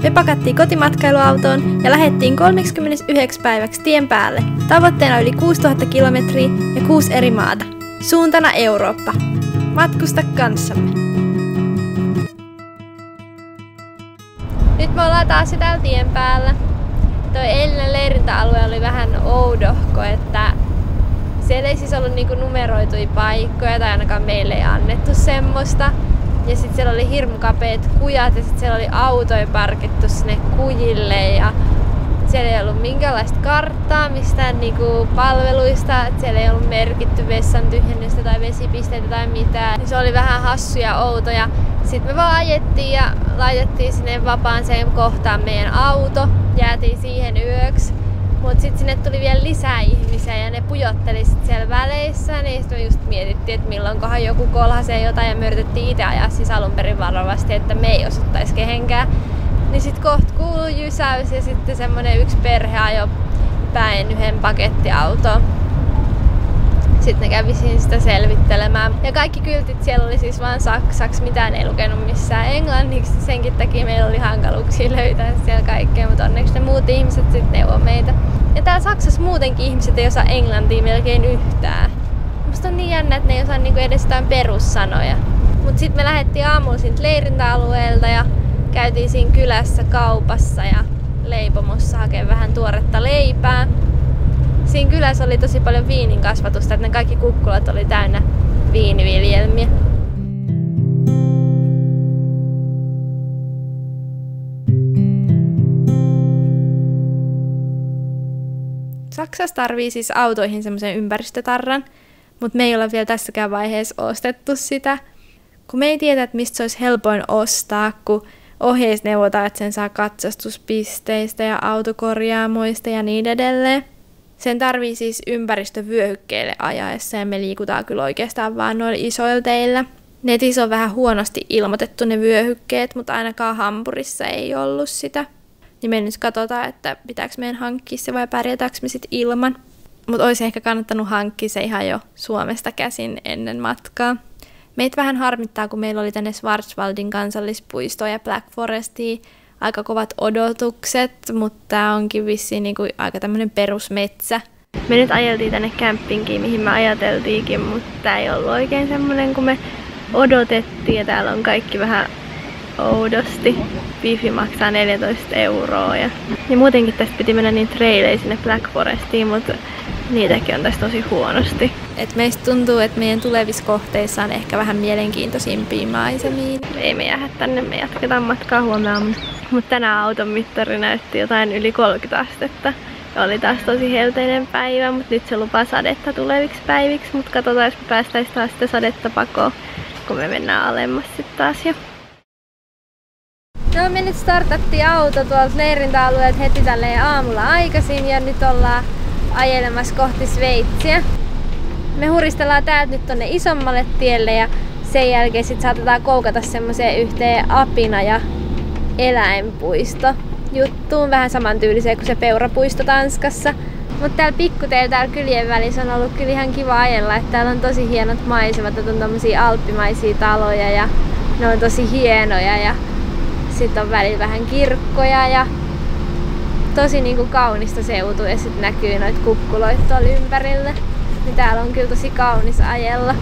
Me pakattiin kotimatkailuautoon ja lähdettiin 39 päiväksi tien päälle. Tavoitteena yli 6000 kilometriä ja 6 eri maata. Suuntana Eurooppa. Matkusta kanssamme. Nyt me ollaan taas täällä tien päällä. Toi eilinen leirintäalue oli vähän oudohko, että siellä ei siis ollut niinku numeroituja paikkoja tai ainakaan meille ei annettu semmoista. Ja sit siellä oli hirmu kapeat kujat ja sit siellä oli autoja parkittu sinne kujille ja siellä ei ollut minkäänlaista karttaa mistään niinku palveluista, että siellä ei ollut merkitty vessan tyhjennystä tai vesipisteitä tai mitään. Se oli vähän hassu ja outo ja sitten me vaan ajettiin ja laitettiin sinne vapaaseen kohtaan meidän auto, jäätiin siihen yöksi. Mut sit sinne tuli vielä lisää ihmisiä ja ne pujotteli sit siellä väleissä, niin sit me just mietittiin, että milloinkohan joku kolhasee jotain ja me yritettiin itse ajaa siis alun perin varovasti, että me ei osuttais kehenkään. Niin sit kohta kuului jysäys ja sitten semmonen yksi perhe ajoi päin yhden pakettiautoon. Sitten ne kävi siinä sitä selvittelemään. Ja kaikki kyltit siellä oli siis vaan saksaksi, mitään ei lukenut missään englanniksi. Senkin takia meillä oli hankaluuksia löytää siellä kaikkea, mutta onneksi ne muut ihmiset sitten neuvoi meitä. Ja täällä Saksassa muutenkin ihmiset ei osaa englantia melkein yhtään. Musta on niin jännä, että ne ei osaa niinku edes jotain perussanoja. Mut sit me lähdettiin aamulla siitä leirintäalueelta ja käytiin siinä kylässä kaupassa ja leipomossa hakemaan vähän tuoretta leipää. Siinä kylässä oli tosi paljon viinin kasvatusta, että ne kaikki kukkulat oli täynnä viiniviljelmiä. Saksassa tarvii siis autoihin semmoisen ympäristötarran, mutta me ei olla vielä tässäkään vaiheessa ostettu sitä. Kun me ei tiedä, että mistä se olisi helpoin ostaa, kun ohjeissa neuvotaan, että sen saa katsastuspisteistä ja autokorjaamoista ja niin edelleen. Sen tarvii siis ympäristövyöhykkeelle ajaessa ja me liikutaan kyllä oikeastaan vaan noilla isoilla teillä. Netissä on vähän huonosti ilmoitettu ne vyöhykkeet, mutta ainakaan Hampurissa ei ollut sitä. Niin me nyt katsotaan, että pitääkö meidän hankkia se vai pärjätäänkö me sit ilman. Mutta olisi ehkä kannattanut hankkia se ihan jo Suomesta käsin ennen matkaa. Meitä vähän harmittaa, kun meillä oli tänne Schwarzwaldin kansallispuistoon ja Black Forestiin aika kovat odotukset, mutta tää onkin vissiin niinku aika tämmönen perusmetsä. Me nyt ajeltiin tänne campingiin, mihin me ajateltiinkin, mutta tää ei ollut oikein semmonen kuin me odotettiin ja täällä on kaikki vähän oudosti. Wifi maksaa 14 € ja muutenkin tästä piti mennä niin traileihin sinne Black Forestiin, mutta niitäkin on tässä tosi huonosti. Et meistä tuntuu, että meidän tulevissa kohteissa on ehkä vähän mielenkiintoisimpia maisemia. Ei me jäädä tänne, me jatketaan matkaa huomenna. Mutta tänään auton mittari näytti jotain yli 30 astetta. Ja oli taas tosi helteinen päivä, mutta nyt se lupaa sadetta tuleviksi päiviksi. Mutta katsotaan, jos me päästäisiin taas sitä sadetta pakoon, kun me mennään alemmas sitten taas jo. No me nyt startattiin auto tuolta leirintäalueelta heti tälleen aamulla aikaisin ja nyt ollaan ajelemassa kohti Sveitsiä. Me huristellaan täältä nyt tonne isommalle tielle ja sen jälkeen sit saatetaan koukata semmoiseen yhteen apina- ja eläinpuisto juttuun, vähän samantyyliseen kuin se peurapuisto Tanskassa. Mutta täällä pikkuteillä täällä kylien välissä on ollut kyllä ihan kiva ajella, että täällä on tosi hienot maisemat, että on tommosia alppimaisia taloja ja ne on tosi hienoja ja sitten on välillä vähän kirkkoja ja tosi niinku kaunista seutua ja sitten näkyy noita kukkuloita tuolla ympärillä. Niin täällä on kyllä tosi kaunis ajella.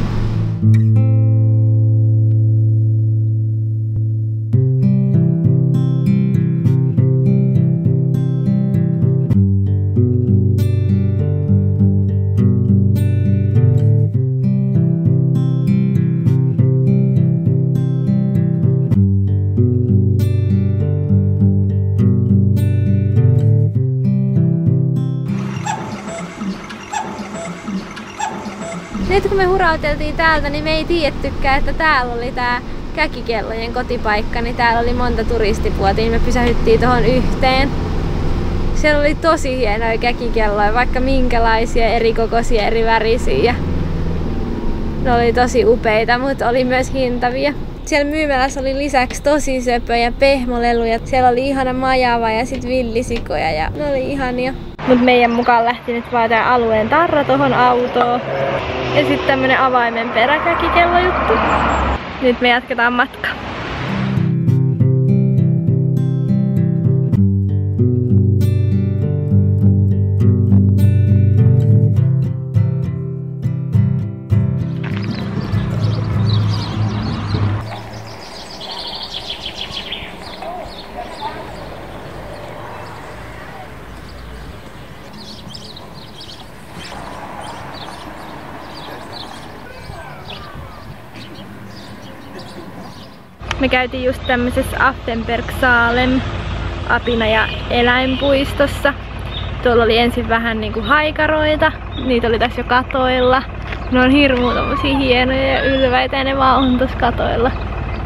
Nyt kun me hurauteltiin täältä, niin me ei tiedettykään, että täällä oli tää käkikellojen kotipaikka, niin täällä oli monta turistipuotia, niin me pysähyttiin tuohon yhteen. Siellä oli tosi hienoja käkikelloja, vaikka minkälaisia, eri kokoisia, eri värisiä. Ne oli tosi upeita, mutta oli myös hintavia. Siellä myymälässä oli lisäksi tosi söpöjä pehmoleluja. Siellä oli ihana majava ja sit villisikoja ja ne oli ihania. Mut meidän mukaan lähti nyt vaan tää alueen tarra tohon autoon. Ja sitten tämmönen avaimen peräkäkikellojuttu. Nyt me jatketaan matkaa. Me käytiin just tämmöisessä Affenbergsalem apina- ja eläinpuistossa. Tuolla oli ensin vähän niinku haikaroita, niitä oli tässä jo katoilla. Ne on hirmu tommosia hienoja ja ylväitä ja ne vaan on tossa katoilla.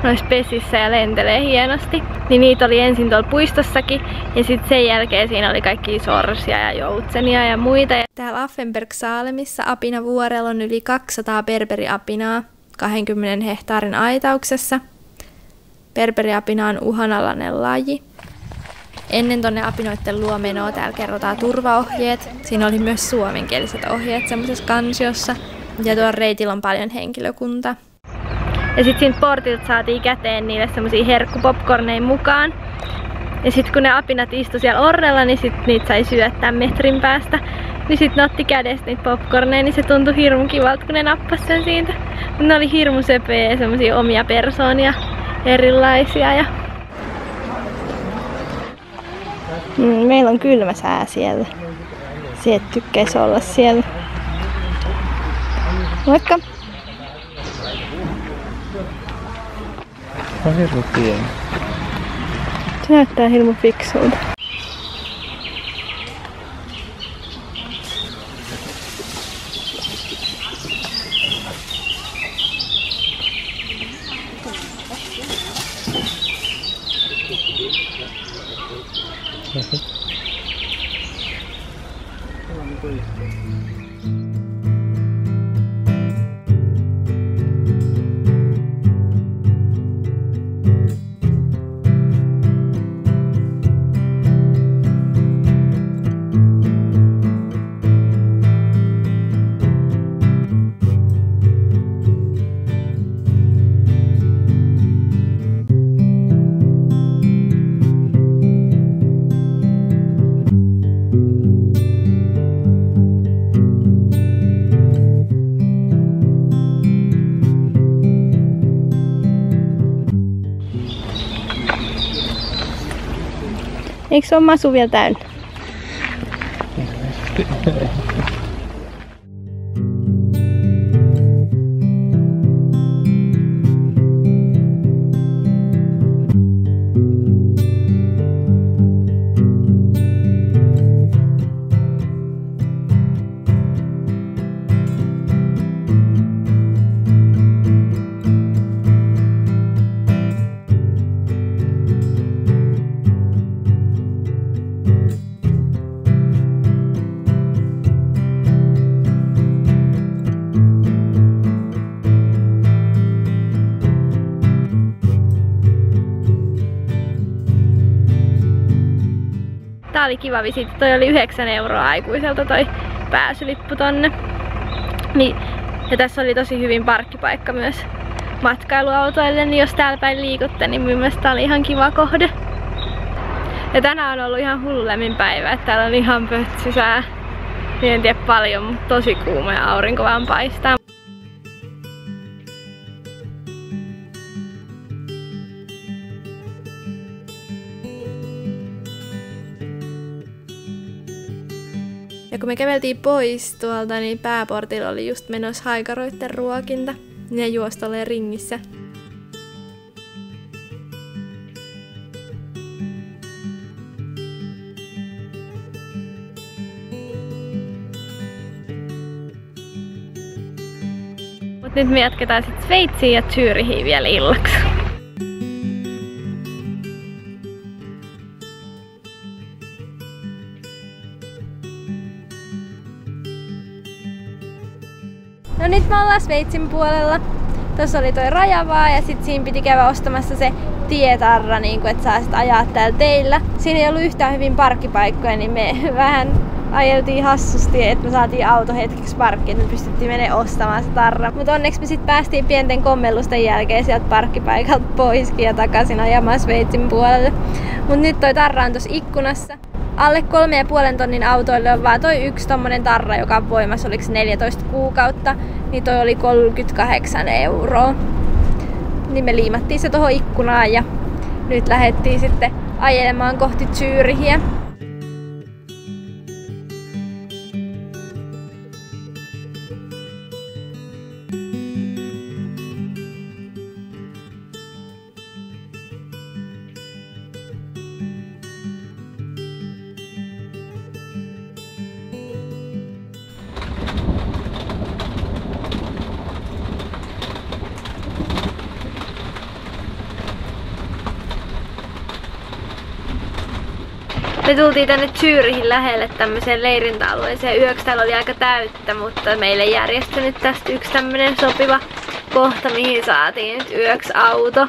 Noissa pesissä ja lentelee hienosti. Niin niitä oli ensin tuolla puistossakin ja sitten sen jälkeen siinä oli kaikki sorsia ja joutsenia ja muita. Täällä Affenbergsalemissa apinavuorella on yli 200 berberiapinaa 20 hehtaarin aitauksessa. Berberiapina on uhanalainen laji. Ennen tonne apinoitten luo menoa täällä kerrotaan turvaohjeet. Siinä oli myös suomenkieliset ohjeet semmoisessa kansiossa. Ja tuolla reitillä on paljon henkilökuntaa. Ja sit siitä portilta saatiin käteen niille semmosia herkkupopcorneja mukaan. Ja sit kun ne apinat istu siellä orrella, niin sit niitä sai syöttää metrin päästä. Niin sit ne otti kädestä niitä popcorneja, niin se tuntui hirmu kivalta, kun ne nappas sen siitä. Mut ne oli hirmu söpöjä ja semmosia omia persoonia, erilaisia. Ja meillä on kylmä sää siellä. Sieltä tykkäis olla siellä. Moikka! On hirmu pieni. Se näyttää hirmu fiksulta. Eikö se ole masu vielä täynnä? Tää oli kiva visiitti. Toi oli 9 € aikuiselta toi pääsylippu tonne. Ja tässä oli tosi hyvin parkkipaikka myös matkailuautoille, niin jos täällä päin liikutte, niin mun mielestä tää oli ihan kiva kohde. Ja tänään on ollut ihan hullu lämmin päivä, että täällä on ihan pötsysää. En tiedä paljon, mutta tosi kuuma ja aurinko vaan paistaa. Ja kun me käveltiin pois tuolta, niin pääportilla oli just menossa haikaroitten ruokinta. Ne juosi tolleen ringissä. Mut nyt me jatketaan sit Sveitsiin ja Zürichiin vielä illaksi. No nyt me ollaan Sveitsin puolella. Tuossa oli toi raja vaan ja sit siinä piti käydä ostamassa se tietarra, niin että saa sit ajaa täällä teillä. Siinä ei ollut yhtään hyvin parkkipaikkoja, niin me vähän ajeltiin hassusti, että me saatiin auto hetkeksi parkkiin, että me pystyttiin menemään ostamaan se tarra. Mutta onneksi me sit päästiin pienten kommellusten jälkeen sieltä parkkipaikalta poiskin ja takaisin ajamaan Sveitsin puolelle. Mut nyt toi tarra on tossa ikkunassa. Alle 3,5 tonnin autoille on vaan toi yksi tommonen tarra, joka on voimassa, oliko 14 kuukautta, niin toi oli 38 €. Niin me liimattiin se tohon ikkunaan ja nyt lähdettiin sitten ajelemaan kohti Zürichiä. Me tultiin tänne Zyrihin lähelle tämmöiseen leirintäalueeseen yöksi. Täällä oli aika täyttä, mutta meille järjestynyt tästä yksi tämmönen sopiva kohta, mihin saatiin nyt yöksi auto.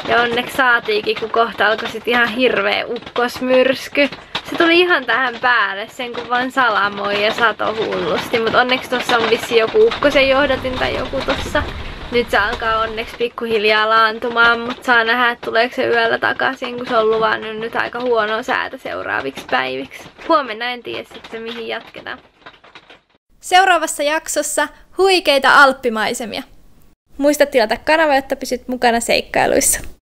Ja onneksi saatiinkin, kun kohta alkoi sit ihan hirveä ukkosmyrsky. Se tuli ihan tähän päälle, sen kun vaan salamoi ja sato hullusti. Mut onneksi tossa on vissi joku ukkosen johdatin tai joku tossa. Nyt se alkaa onneksi pikkuhiljaa laantumaan, mutta saa nähdä, että tuleeko se yöllä takaisin, kun se on luvannut nyt aika huonoa säätä seuraaviksi päiviksi. Huomenna en tiedä sitten, mihin jatketaan. Seuraavassa jaksossa huikeita alppimaisemia. Muista tilata kanava, jotta pysyt mukana seikkailuissa.